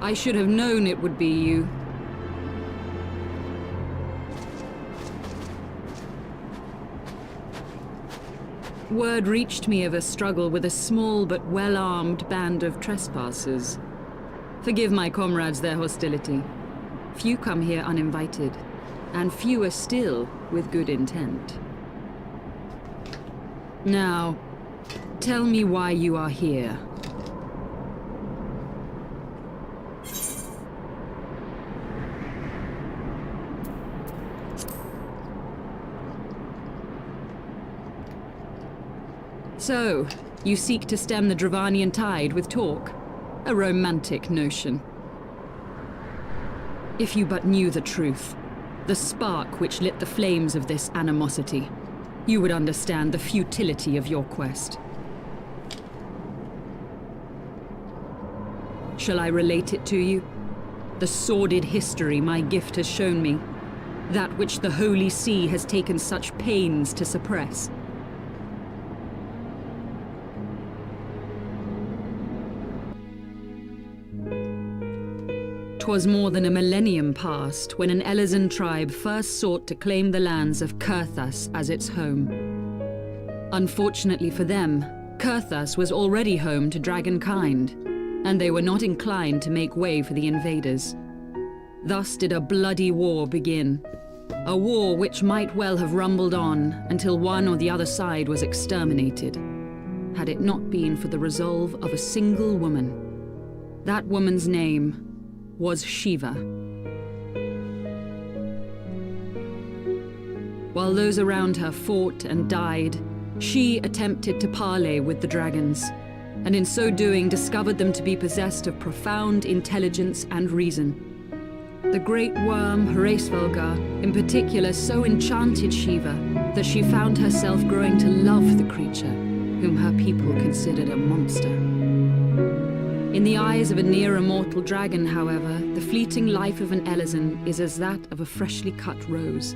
I should have known it would be you. Word reached me of a struggle with a small but well-armed band of trespassers. Forgive my comrades their hostility. Few come here uninvited, and fewer still with good intent. Now, tell me why you are here. So, you seek to stem the Dravanian tide with talk? A romantic notion. If you but knew the truth, the spark which lit the flames of this animosity, you would understand the futility of your quest. Shall I relate it to you? The sordid history my gift has shown me, that which the Holy See has taken such pains to suppress. 'Twas more than a millennium past when an Elezen tribe first sought to claim the lands of Kurthas as its home. Unfortunately for them, Kurthas was already home to dragonkind, and they were not inclined to make way for the invaders. Thus did a bloody war begin, a war which might well have rumbled on until one or the other side was exterminated, had it not been for the resolve of a single woman. That woman's name was Shiva. While those around her fought and died, she attempted to parley with the dragons, and in so doing discovered them to be possessed of profound intelligence and reason. The great worm, Heavensward, in particular so enchanted Shiva that she found herself growing to love the creature, whom her people considered a monster. In the eyes of a near-immortal dragon, however, the fleeting life of an Elezen is as that of a freshly cut rose.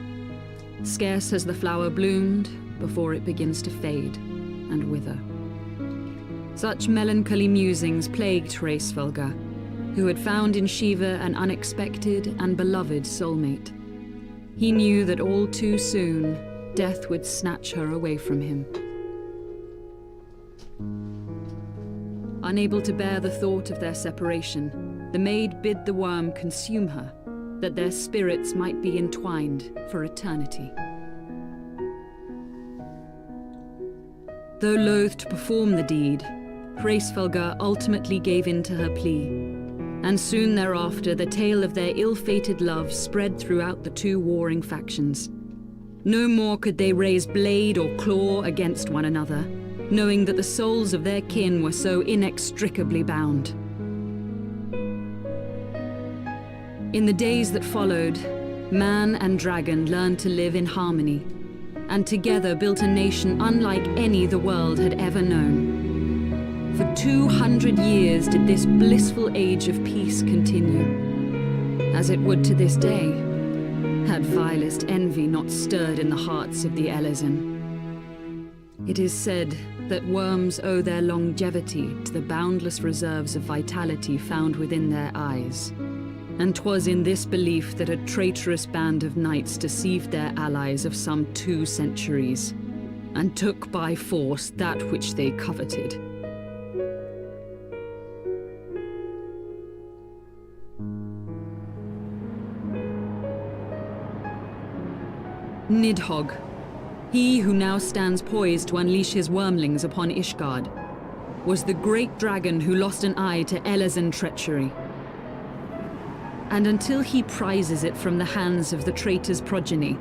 Scarce has the flower bloomed before it begins to fade and wither. Such melancholy musings plagued Heavensward, who had found in Shiva an unexpected and beloved soulmate. He knew that all too soon, death would snatch her away from him. Unable to bear the thought of their separation, the maid bid the worm consume her, that their spirits might be entwined for eternity. Though loath to perform the deed, Heavensward ultimately gave in to her plea, and soon thereafter the tale of their ill-fated love spread throughout the two warring factions. No more could they raise blade or claw against one another, knowing that the souls of their kin were so inextricably bound. In the days that followed, man and dragon learned to live in harmony, and together built a nation unlike any the world had ever known. For 200 years did this blissful age of peace continue, as it would to this day, had vilest envy not stirred in the hearts of the Elezen. It is said that worms owe their longevity to the boundless reserves of vitality found within their eyes. And 'twas in this belief that a traitorous band of knights deceived their allies of some 2 centuries, and took by force that which they coveted. Nidhogg, he who now stands poised to unleash his wormlings upon Ishgard, was the great dragon who lost an eye to Elezen treachery. And until he prizes it from the hands of the traitor's progeny,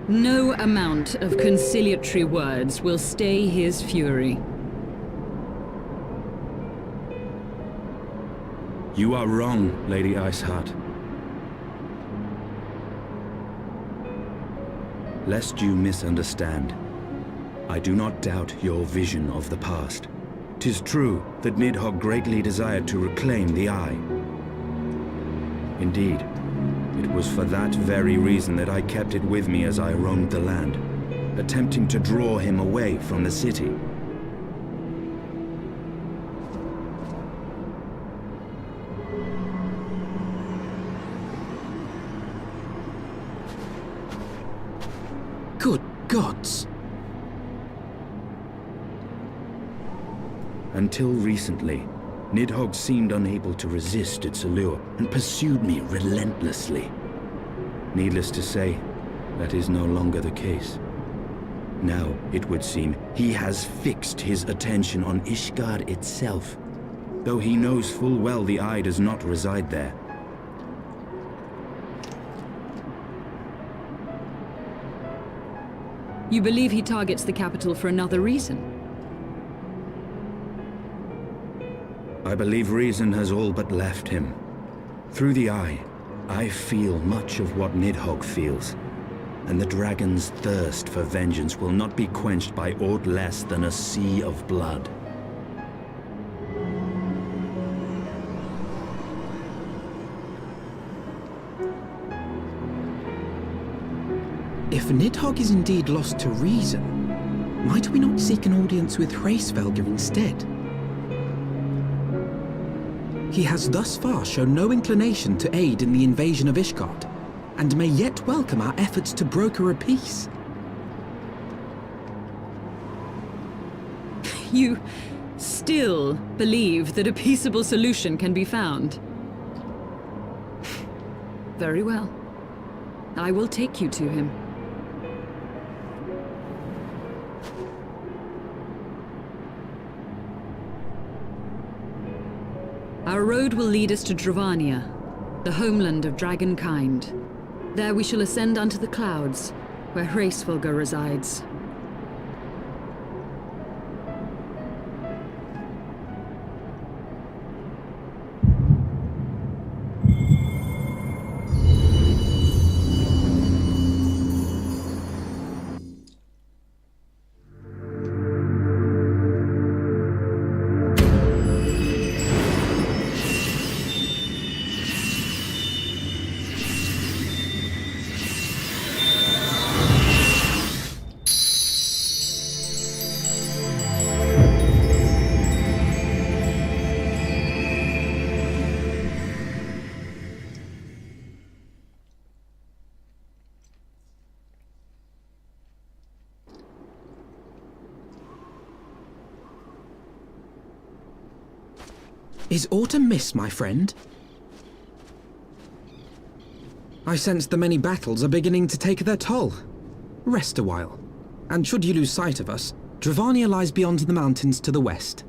no amount of conciliatory words will stay his fury. You are wrong, Lady Iceheart. Lest you misunderstand, I do not doubt your vision of the past. 'Tis true that Nidhogg greatly desired to reclaim the Eye. Indeed, it was for that very reason that I kept it with me as I roamed the land, attempting to draw him away from the city. Good gods! Until recently, Nidhogg seemed unable to resist its allure and pursued me relentlessly. Needless to say, that is no longer the case. Now, it would seem, he has fixed his attention on Ishgard itself, though he knows full well the eye does not reside there. You believe he targets the capital for another reason? I believe reason has all but left him. Through the eye, I feel much of what Nidhogg feels, and the dragon's thirst for vengeance will not be quenched by aught less than a sea of blood. If Nidhogg is indeed lost to reason, might we not seek an audience with Hraesvelgr instead? He has thus far shown no inclination to aid in the invasion of Ishgard, and may yet welcome our efforts to broker a peace. You still believe that a peaceable solution can be found? Very well. I will take you to him. Our road will lead us to Dravania, the homeland of dragonkind. There we shall ascend unto the clouds, where Hraesvelgr resides. Is aught amiss, my friend? I sense the many battles are beginning to take their toll. Rest a while, and should you lose sight of us, Dravania lies beyond the mountains to the west.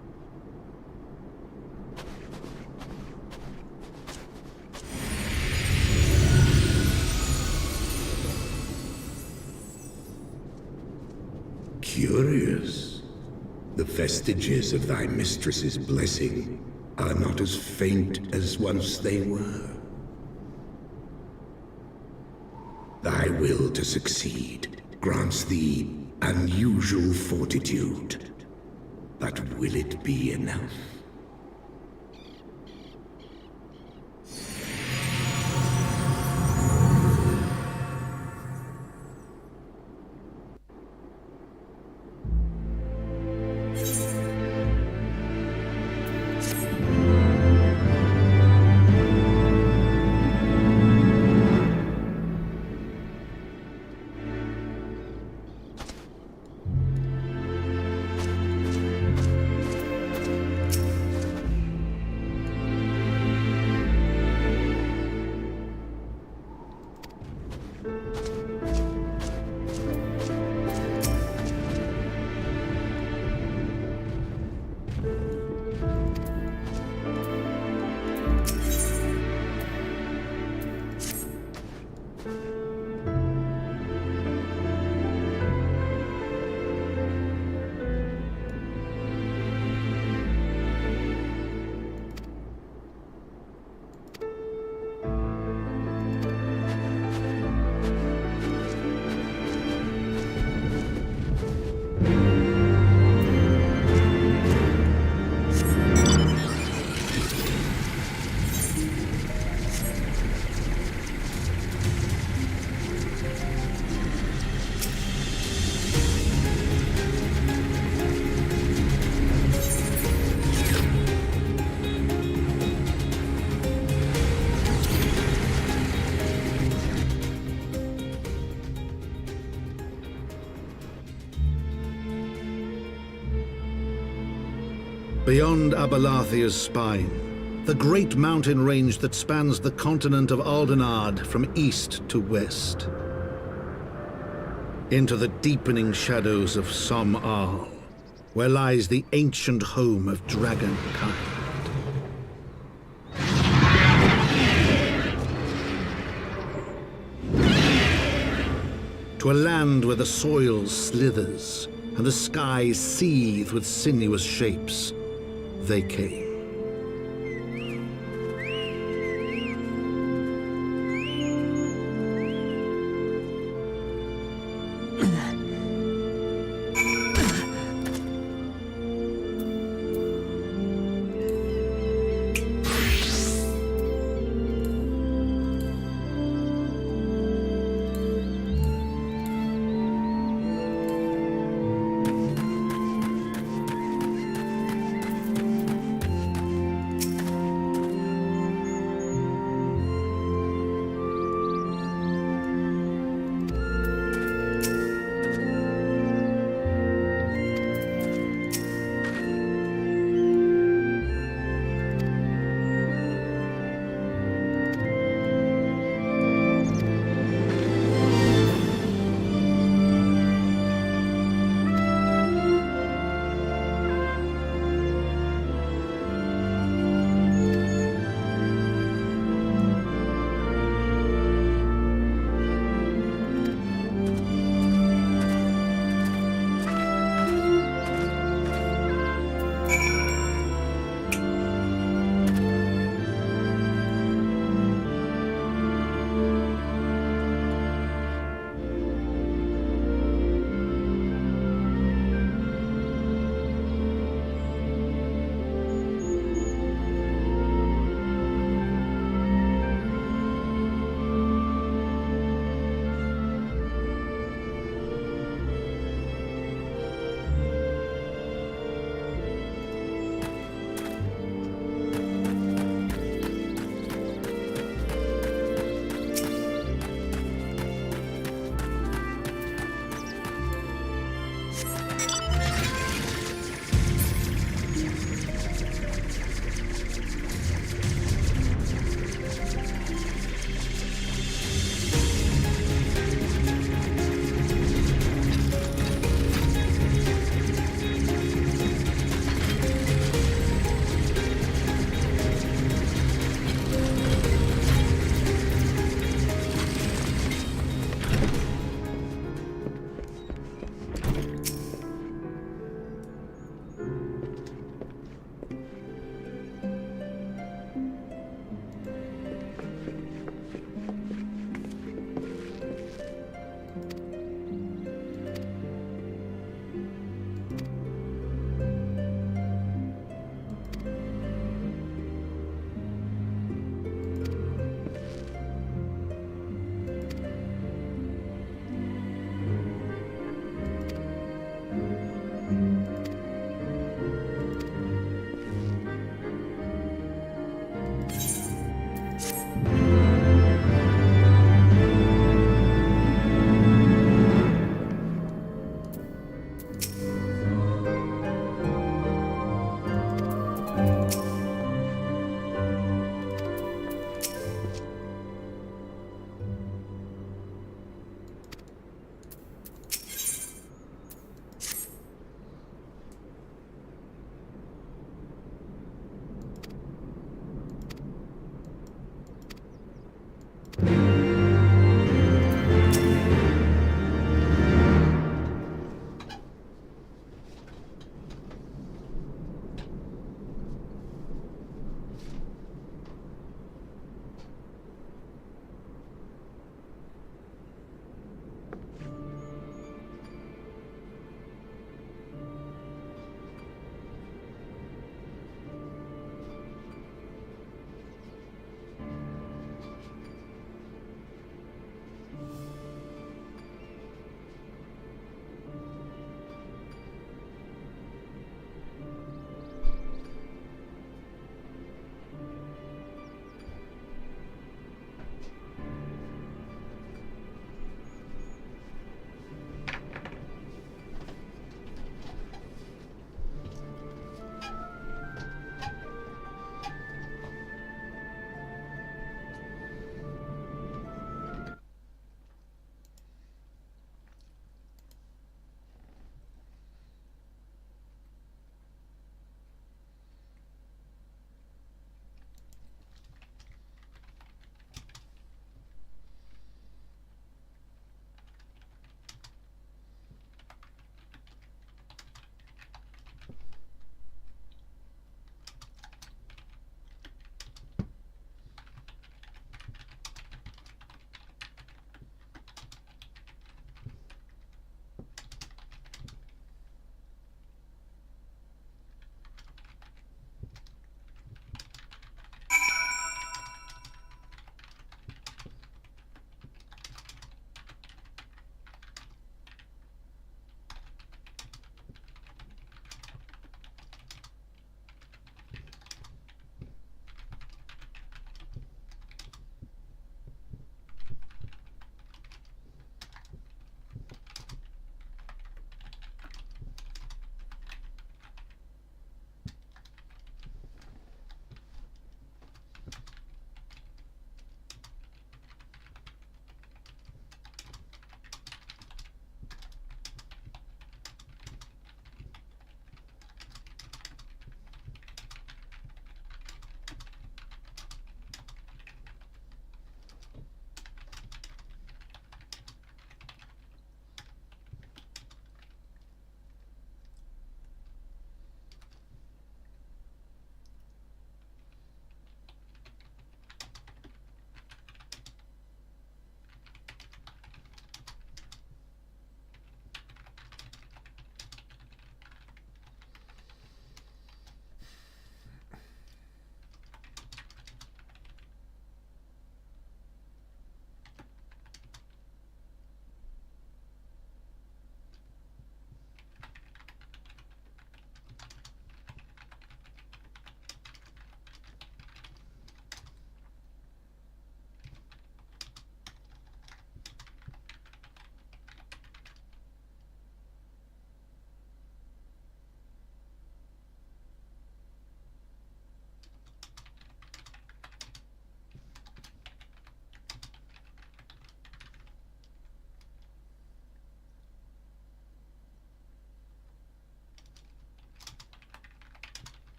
Curious. The vestiges of thy mistress's blessing are not as faint as once they were. Thy will to succeed grants thee unusual fortitude. But will it be enough? Beyond Abalathia's spine, the great mountain range that spans the continent of Aldenard from east to west. Into the deepening shadows of Som-Al, where lies the ancient home of dragonkind. To a land where the soil slithers and the skies seethe with sinuous shapes, they came.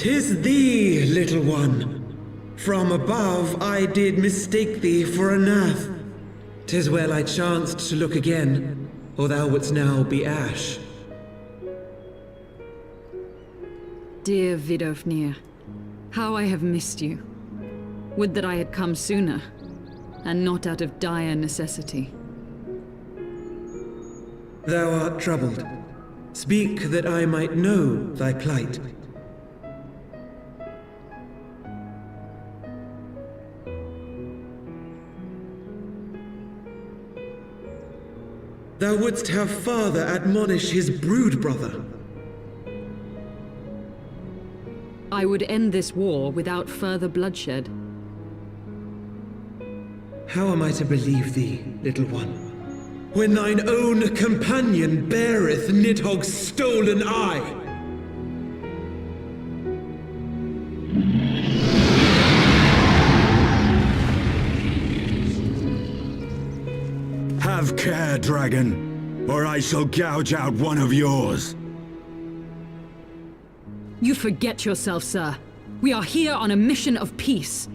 'Tis thee, little one. From above I did mistake thee for a nath. 'Tis well I chanced to look again, or thou wouldst now be ash. Dear Vidofnir, how I have missed you. Would that I had come sooner, and not out of dire necessity. Thou art troubled. Speak that I might know thy plight. Thou wouldst have father admonish his brood brother. I would end this war without further bloodshed. How am I to believe thee, little one, when thine own companion beareth Nidhogg's stolen eye? Have care, dragon, or I shall gouge out one of yours. You forget yourself, sir. We are here on a mission of peace.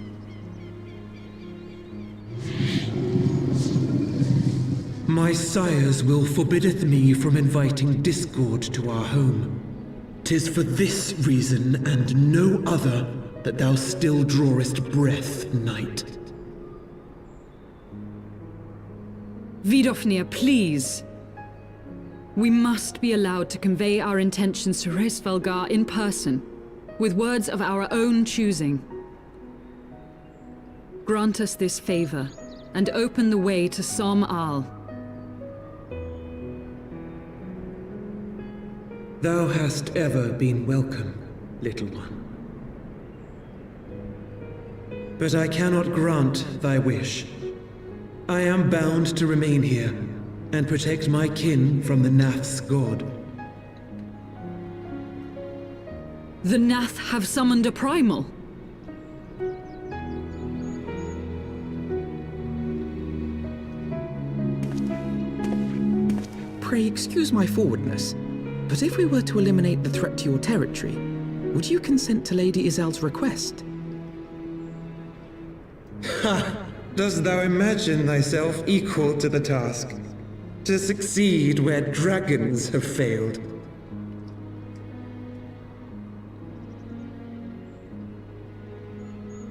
My sires will forbiddeth me from inviting discord to our home. 'Tis for this reason and no other that thou still drawest breath, knight. Vidofnir, please. We must be allowed to convey our intentions to Hraesvelgar in person, with words of our own choosing. Grant us this favor, and open the way to Som Al. Thou hast ever been welcome, little one. But I cannot grant thy wish. I am bound to remain here, and protect my kin from the Nath's god. The Nath have summoned a primal. Pray excuse my forwardness, but if we were to eliminate the threat to your territory, would you consent to Lady Izel's request? Ha! Dost thou imagine thyself equal to the task? To succeed where dragons have failed?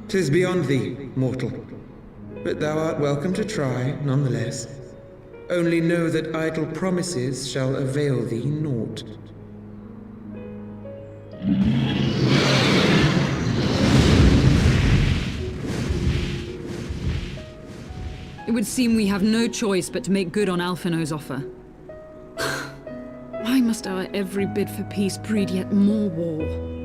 "'Tis beyond thee, mortal. But thou art welcome to try, nonetheless. Only know that idle promises shall avail thee naught. It would seem we have no choice but to make good on Alphino's offer. Why must our every bid for peace breed yet more war?